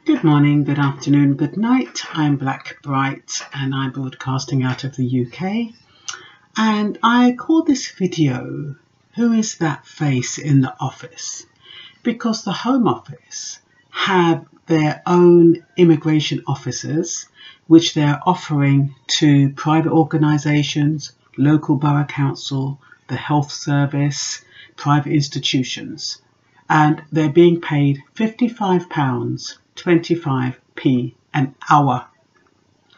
Good morning, good afternoon, good night. I'm Blackbright and I'm broadcasting out of the UK. And I call this video, Who is that face in the office? Because the Home Office have their own immigration officers, which they're offering to private organisations, local borough council, the health service, private institutions. And they're being paid £55.25p an hour.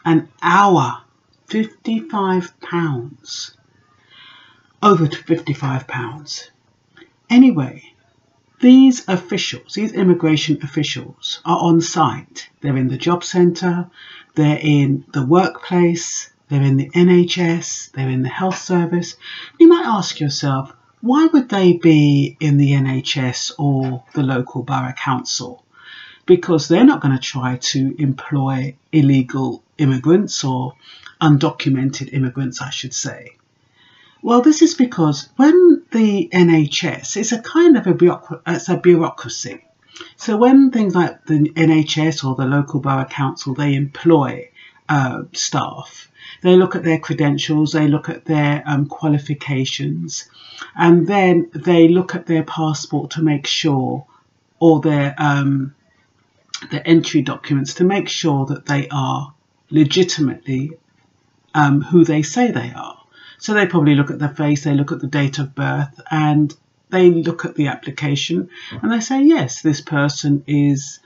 An hour. £55. Over to £55. Anyway, these officials, these immigration officials are on site. They're in the job centre, they're in the workplace, they're in the NHS, they're in the health service. You might ask yourself, why would they be in the NHS or the local borough council? Because they're not going to try to employ illegal immigrants or undocumented immigrants, I should say. Well, this is because when the NHS is a kind of a bureaucracy. So when things like the NHS or the local borough council, they employ staff, they look at their credentials, they look at their qualifications, and then they look at their passport to make sure, or their entry documents to make sure that they are legitimately who they say they are. So they probably look at the face, they look at the date of birth, and they look at the application and they say, yes, this person is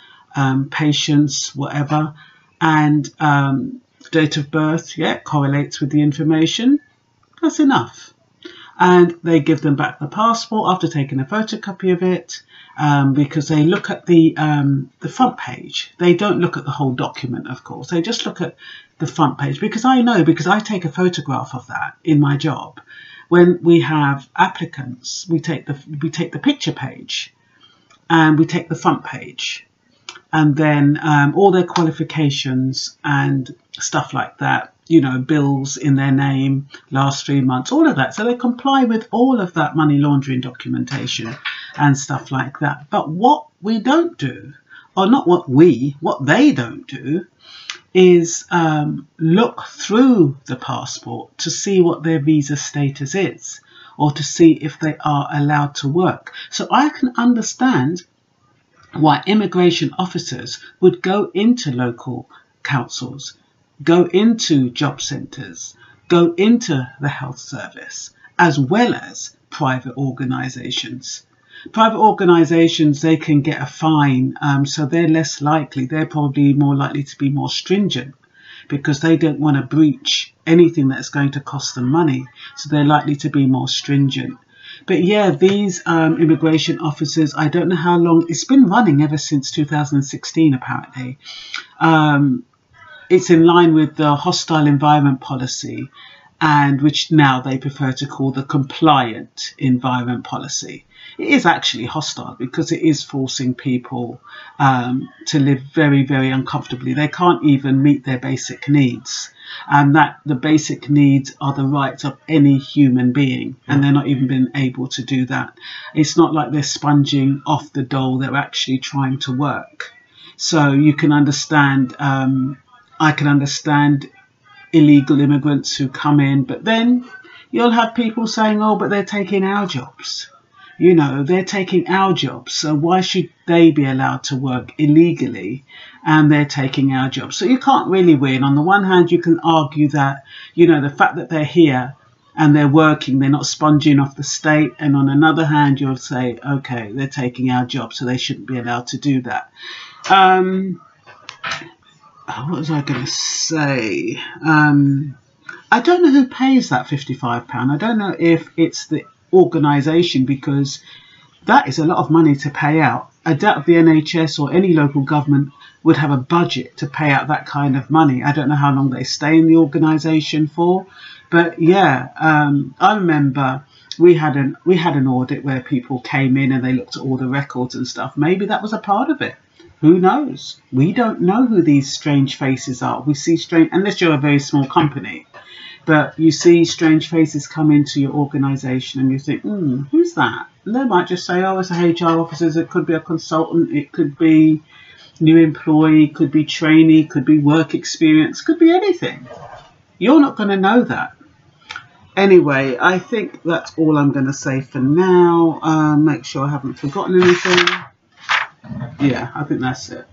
patients, whatever, and date of birth, yeah, correlates with the information. That's enough. And they give them back the passport after taking a photocopy of it, because they look at the front page. They don't look at the whole document, of course. They just look at the front page, because I know, because I take a photograph of that in my job. When we have applicants, we take the picture page and we take the front page, and then all their qualifications and stuff like that, you know, bills in their name, last 3 months, all of that. So they comply with all of that money laundering documentation and stuff like that. But what we don't do, or not what they don't do, is look through the passport to see what their visa status is, or to see if they are allowed to work. So I can understand why immigration officers would go into local councils, go into job centres, go into the health service, as well as private organisations. Private organisations, they can get a fine, so they're less likely, they're probably more likely to be more stringent, because they don't want to breach anything that's going to cost them money, so they're likely to be more stringent. But yeah, these immigration officers, I don't know how long, it's been running ever since 2016 apparently. It's in line with the hostile environment policy, and which now they prefer to call the compliant environment policy. It is actually hostile because it is forcing people to live very, very uncomfortably. They can't even meet their basic needs, and that the basic needs are the rights of any human being, and they're not even been able to do that. It's not like they're sponging off the dole, they're actually trying to work. So you can understand, I can understand illegal immigrants who come in, but then you'll have people saying, oh, but they're taking our jobs. You know, they're taking our jobs, so why should they be allowed to work illegally, and they're taking our jobs? So you can't really win. On the one hand, you can argue that, you know, the fact that they're here and they're working, they're not sponging off the state, and on another hand, you'll say, okay, they're taking our jobs, so they shouldn't be allowed to do that. What was I going to say? I don't know who pays that £55. I don't know if it's the organisation, because that is a lot of money to pay out. I doubt the NHS or any local government would have a budget to pay out that kind of money. I don't know how long they stay in the organisation for, but yeah, I remember we had an audit where people came in and they looked at all the records and stuff. Maybe that was a part of it. Who knows? We don't know who these strange faces are. We see strange, unless you're a very small company. But you see strange faces come into your organisation and you think, who's that? And they might just say, oh, it's a HR officer, it could be a consultant, it could be new employee, could be trainee, could be work experience, could be anything. You're not going to know that. Anyway, I think that's all I'm going to say for now. Make sure I haven't forgotten anything. Yeah, I think that's it.